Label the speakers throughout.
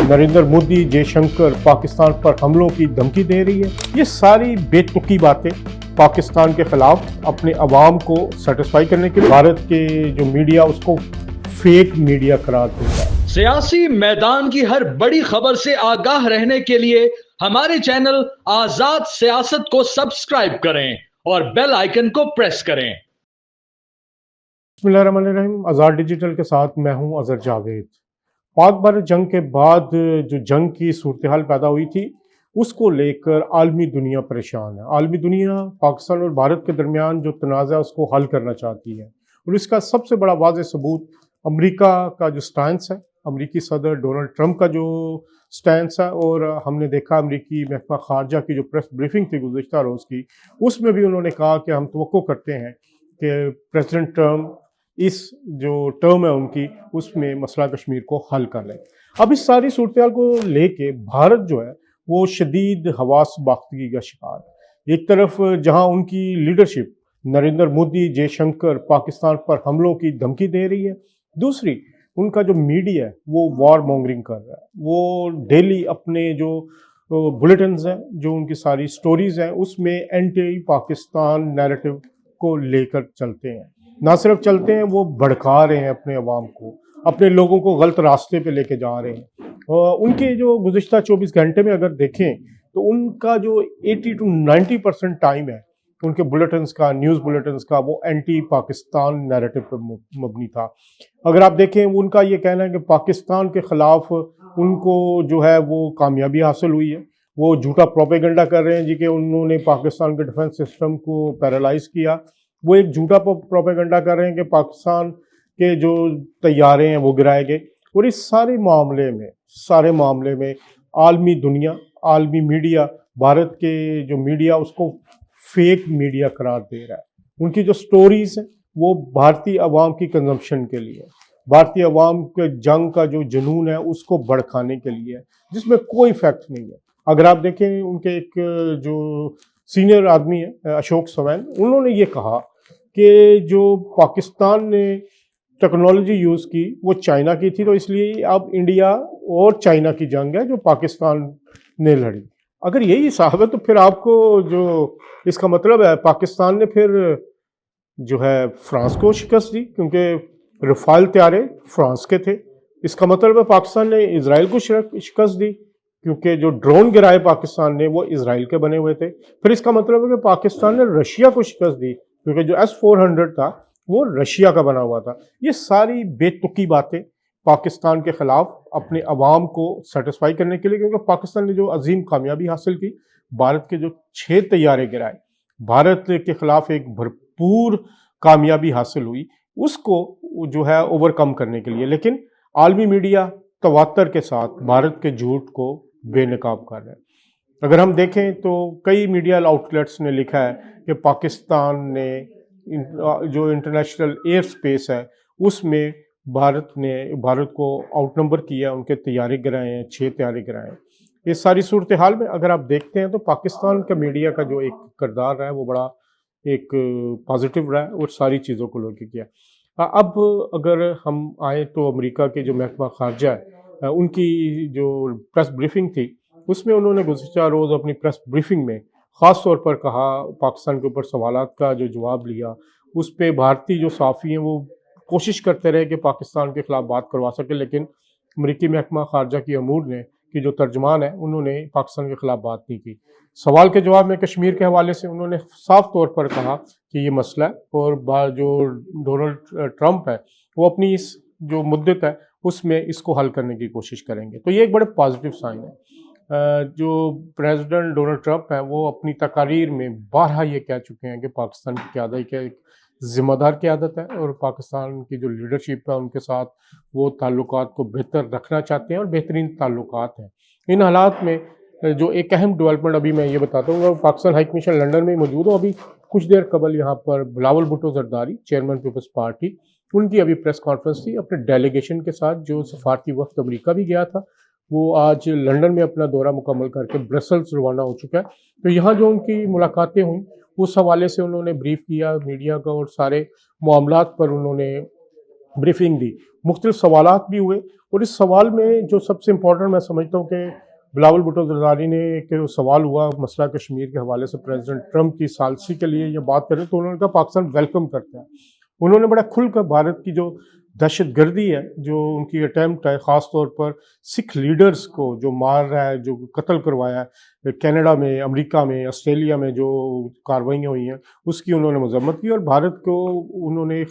Speaker 1: नरेंद्र मोदी जयशंकर पाकिस्तान पर हमलों की धमकी दे रही है। ये सारी बेतुकी बातें पाकिस्तान के खिलाफ अपने अवाम को सेटिस्फाई करने के लिए भारत के जो मीडिया उसको फेक मीडिया करार देता है।
Speaker 2: सियासी मैदान की हर बड़ी खबर से आगाह रहने के लिए हमारे चैनल आजाद सियासत को सब्सक्राइब करें और बेल आइकन को प्रेस करें।
Speaker 1: बिस्मिल्लाहिर्रहमानिर्रहीम। आजाद डिजिटल के साथ मैं हूं अजहर जावेद। पाक भारत जंग के बाद जो जंग की सूरत हाल पैदा हुई थी उसको लेकर आलमी दुनिया परेशान है। आलमी दुनिया पाकिस्तान और भारत के दरमियान जो तनाज़ा है उसको हल करना चाहती है और इसका सबसे बड़ा वाज़ेह सबूत अमेरिका का जो स्टैंस है, अमेरिकी सदर डोनाल्ड ट्रंप का जो स्टैंस है। और हमने देखा अमेरिकी महकमा खारजा की जो प्रेस ब्रीफिंग थी गुज़िश्ता रोज़ की, उसमें भी उन्होंने कहा कि हम तवक्को करते हैं कि प्रेसिडेंट ट्रंप इस जो टर्म है उनकी उसमें मसला कश्मीर को हल कर लें। अब इस सारी सूरत हाल को लेके भारत जो है वो शदीद हवास बाख्तगी का शिकार है। एक तरफ जहां उनकी लीडरशिप नरेंद्र मोदी जयशंकर पाकिस्तान पर हमलों की धमकी दे रही है, दूसरी उनका जो मीडिया है वो वॉर मॉन्गरिंग कर रहा है। वो डेली अपने जो बुलेटिन्स हैं, जो उनकी सारी स्टोरीज हैं, उसमें एंटी पाकिस्तान नैरेटिव को लेकर चलते हैं। ना सिर्फ चलते हैं, वो भड़का रहे हैं अपने अवाम को, अपने लोगों को गलत रास्ते पे लेके जा रहे हैं। उनके जो गुज़िश्ता 24 घंटे में अगर देखें तो उनका जो 80 to 90% टाइम है उनके बुलेटिन्स का, न्यूज़ बुलेटिन्स का, वो एंटी पाकिस्तान नैरेटिव पे मबनी था। अगर आप देखें, उनका ये कहना है कि पाकिस्तान के ख़िलाफ़ उनको जो है वो कामयाबी हासिल हुई है। वो झूठा प्रोपेगेंडा कर रहे हैं जी कि उन्होंने पाकिस्तान के डिफेंस सिस्टम को पैरालाइज किया। वो एक झूठा प्रोपेगेंडा कर रहे हैं कि पाकिस्तान के जो तैयारे हैं वो गिराए गए। और इस सारे मामले में आलमी दुनिया, आलमी मीडिया, भारत के जो मीडिया उसको फेक मीडिया करार दे रहा है। उनकी जो स्टोरीज हैं वो भारतीय अवाम की कंजम्पशन के लिए, भारतीय अवाम के जंग का जो जुनून है उसको भड़काने के लिए, जिसमें कोई फैक्ट नहीं है। अगर आप देखें, उनके एक जो सीनियर आदमी है अशोक सवैन, उन्होंने ये कहा कि जो पाकिस्तान ने टेक्नोलॉजी यूज़ की वो चाइना की थी, तो इसलिए अब इंडिया और चाइना की जंग है जो पाकिस्तान ने लड़ी। अगर यही हिसाब है तो फिर आपको जो इसका मतलब है पाकिस्तान ने फिर जो है फ्रांस को शिकस्त दी, क्योंकि रफाल तैयारे फ्रांस के थे। इसका मतलब है पाकिस्तान ने इजराइल को शिकस्त दी, क्योंकि जो ड्रोन गिराए पाकिस्तान ने वो इजराइल के बने हुए थे। फिर इसका मतलब है कि पाकिस्तान ने रशिया को शिकस्त दी, क्योंकि जो S-400 था वो रशिया का बना हुआ था। ये सारी बेतुकी बातें पाकिस्तान के खिलाफ अपने अवाम को सेटिस्फाई करने के लिए, क्योंकि पाकिस्तान ने जो अजीम कामयाबी हासिल की, भारत के जो 6 तैयारे गिराए, भारत के खिलाफ एक भरपूर कामयाबी हासिल हुई, उसको जो है ओवरकम करने के लिए। लेकिन आलमी मीडिया तवातर के साथ भारत के झूठ को बेनकाब कर रहा है। अगर हम देखें तो कई मीडिया आउटलेट्स ने लिखा है कि पाकिस्तान ने जो इंटरनेशनल एयर स्पेस है उसमें भारत को आउटनंबर किया, उनके तैयारे गिराए हैं, 6 तैयारे गिराए हैं। इस सारी सूरत हाल में अगर आप देखते हैं तो पाकिस्तान का मीडिया का जो एक किरदार रहा है वो बड़ा एक पॉजिटिव रहा है और सारी चीज़ों को लेकर किया। अब अगर हम आए तो अमेरिका के जो महकमा खारजा है उनकी जो प्रेस ब्रीफिंग थी, उसमें उन्होंने गुज़िश्ता रोज़ अपनी प्रेस ब्रीफिंग में ख़ास तौर पर कहा, पाकिस्तान के ऊपर सवालात का जो जवाब लिया, उस पर भारतीय जो सहाफ़ी हैं वो कोशिश करते रहे कि पाकिस्तान के ख़िलाफ़ बात करवा सके, लेकिन अमेरिकी महकमा खारजा की अमूर ने कि जो तर्जमान है उन्होंने पाकिस्तान के ख़िलाफ़ बात नहीं की। सवाल के जवाब में कश्मीर के हवाले से उन्होंने साफ तौर पर कहा कि ये मसला है और जो डोनाल्ड ट्रंप है वो अपनी इस जो मुद्दत है उसमें इसको हल करने की कोशिश करेंगे। तो ये एक बड़े पॉजिटिव साइन है। जो प्रेसिडेंट डोनाल्ड ट्रंप है वो अपनी तकारीर में बारहा ये कह चुके हैं कि पाकिस्तान की क़यादत की एक ज़िम्मेदार क़यादत है और पाकिस्तान की जो लीडरशिप है उनके साथ वो ताल्लुकात को बेहतर रखना चाहते हैं और बेहतरीन ताल्लुकात हैं। इन हालात में जो एक अहम डेवलपमेंट अभी मैं ये बताता हूँ, पाकिस्तान हाई कमीशन लंदन में मौजूद हूँ। अभी कुछ देर कबल यहाँ पर Bilawal Bhutto Zardari, chairman Peoples Party, उनकी अभी प्रेस कॉन्फ्रेंस थी अपने डेलीगेशन के साथ। जो सफारती वफ्द अमेरिका भी गया था वो आज लंदन में अपना दौरा मुकम्मल करके ब्रसल्स रवाना हो चुका है। तो यहाँ जो उनकी मुलाकातें हुई उस हवाले से उन्होंने ब्रीफ किया मीडिया का और सारे मामलात पर उन्होंने ब्रीफिंग दी, मुख्तलिफ सवालात भी हुए। और इस सवाल में जो सबसे इम्पोर्टेंट मैं समझता हूँ कि बिलावल भुट्टो ज़रदारी ने एक सवाल हुआ मसला कश्मीर के हवाले से, प्रेसिडेंट ट्रंप की सालसी के लिए ये बात करें तो उन्होंने कहा पाकिस्तान वेलकम करता है। उन्होंने बड़ा खुल कर भारत की जो दहशत गर्दी है, जो उनकी अटैम्प्ट है, ख़ास तौर पर सिख लीडर्स को जो मार रहा है, जो कत्ल करवाया है कनाडा में, अमेरिका में, ऑस्ट्रेलिया में जो कार्रवाइयाँ हुई हैं, उसकी उन्होंने मजम्मत की और भारत को उन्होंने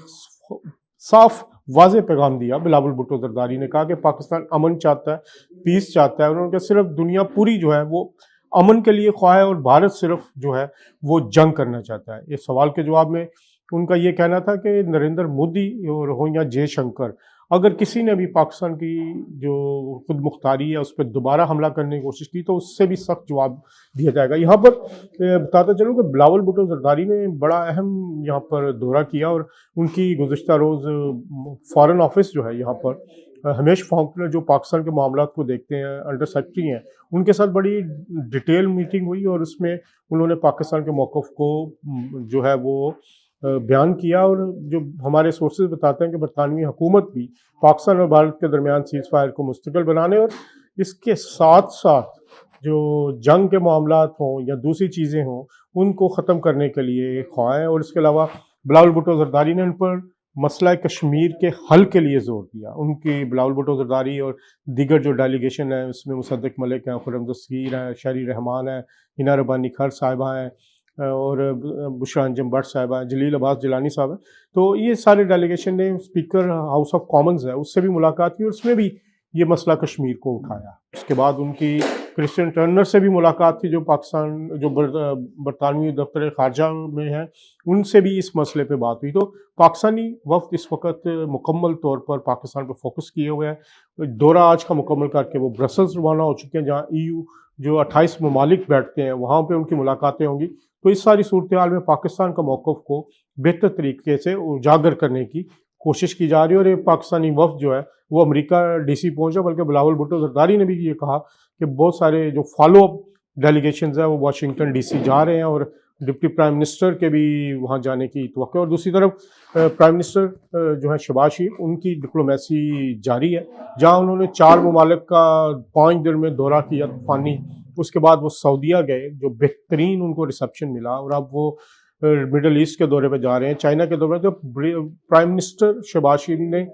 Speaker 1: साफ वाज़े पैगाम दिया। बिलावल भुट्टो ज़रदारी ने कहा कि पाकिस्तान अमन चाहता है, पीस चाहता है। उन्होंने कहा सिर्फ दुनिया पूरी जो है वो अमन के लिए ख्वाह है और भारत सिर्फ जो है वो जंग करना चाहता है। इस सवाल के जवाब में उनका ये कहना था कि नरेंद्र मोदी और हो या जयशंकर, अगर किसी ने भी पाकिस्तान की जो खुद मुख्तारी है उस पर दोबारा हमला करने की कोशिश की तो उससे भी सख्त जवाब दिया जाएगा। यहाँ पर बताता चलूँ कि बिलावल भुट्टो ज़रदारी ने बड़ा अहम यहाँ पर दौरा किया और उनकी गुज़िश्ता रोज़ फॉरेन ऑफिस जो है यहाँ पर हमेश फाउंकनर जो पाकिस्तान के मामलात को देखते हैं, अंडर सेक्रेटरी हैं, उनके साथ बड़ी डिटेल मीटिंग हुई और उसमें उन्होंने पाकिस्तान के मौक़िफ़ को जो है वो बयान किया। और जो हमारे सोर्सेज बताते हैं कि बरतानवी हुकूमत भी पाकिस्तान और भारत के दरमियान सीज़ फायर को मुस्तकिल बनाने और इसके साथ साथ जो जंग के मामलात हों या दूसरी चीज़ें हों उनको ख़त्म करने के लिए ख्वाह है। और इसके अलावा बिलावल भुट्टो ज़रदारी ने उन पर मसला कश्मीर के हल के लिए ज़ोर दिया। उनकी बिलावल भुट्टो ज़रदारी और दीगर जो डेलीगेशन है उसमें मुसद्दिक़ मलिक हैं, खुर्रम दस्तगीर हैं, शहरी रहमान हैं, हिना रब्बानी खर साहिबा हैं और बुशरा अंजुम भट्ट साहिबा हैं, जलील अब्बास जिलानी साहब हैं। तो ये सारे डेलीगेशन ने स्पीकर हाउस ऑफ कॉमन्स है उससे भी मुलाकात की और उसमें भी ये मसला कश्मीर को उठाया। उसके बाद उनकी क्रिश्चियन टर्नर से भी मुलाकात थी जो पाकिस्तान जो बरतानवी दफ्तर ख़ारजा में है, उनसे भी इस मसले पे बात हुई। तो पाकिस्तानी वफ़द इस वक्त मुकम्मल तौर पर पाकिस्तान पर फोकस किए हुए हैं। दौरा आज का मुकम्मल करके वो ब्रसल्स रवाना हो चुके हैं जहाँ EU जो 28 ममालिक बैठते हैं वहाँ पे उनकी मुलाकातें होंगी। तो इस सारी सूरत हाल में पाकिस्तान का मौक़िफ़ को बेहतर तरीके से उजागर करने की कोशिश की जा रही है। और ये पाकिस्तानी वफ़द जो है वो अमेरिका DC पहुंचा, बल्कि बिलावल भुट्टो ज़रदारी ने भी ये कहा कि बहुत सारे जो फॉलो अप डेलीगेशंस हैं वो वाशिंगटन DC जा रहे हैं और डिप्टी प्राइम मिनिस्टर के भी वहाँ जाने की तवक्को। और दूसरी तरफ प्राइम मिनिस्टर जो है शहबाज शरीफ, उनकी डिप्लोमेसी जारी है जहाँ उन्होंने 4 ममालिक का 5 दिन में दौरा किया तूफ़ानी। उसके बाद वो सऊदीया गए जो बेहतरीन उनको रिसेप्शन मिला और अब वो मिडल ईस्ट के दौरे पे जा रहे हैं, चाइना के दौरे पे। तो प्राइम मिनिस्टर शहबाज शरीफ ने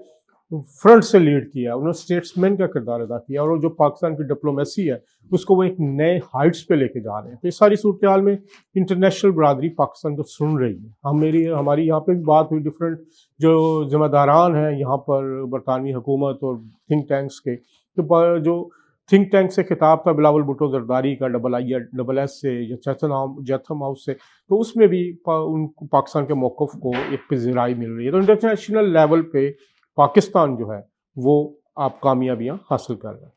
Speaker 1: फ्रंट से लीड किया, उन्होंने स्टेट्समैन का किरदार अदा किया और जो पाकिस्तान की डिप्लोमेसी है उसको वो एक नए हाइट्स पे लेके जा रहे हैं। तो इस सारी सूरत हाल में इंटरनेशनल बरादरी पाकिस्तान को सुन रही है। हमारी यहाँ पे भी बात हुई डिफरेंट जो जिम्मेदारान हैं यहाँ पर बरतानवी हुकूमत और थिंक टैंक्स के, तो जो थिंक टैंक से खिताब था बिलावल भुट्टो ज़रदारी का IISS से या चैथम हाउस से, तो उसमें भी पाकिस्तान के मौक़िफ़ को एक पज़ीराई मिल रही है। तो इंटरनेशनल लेवल पे पाकिस्तान जो है वो आप कामयाबियाँ हासिल कर रहा है।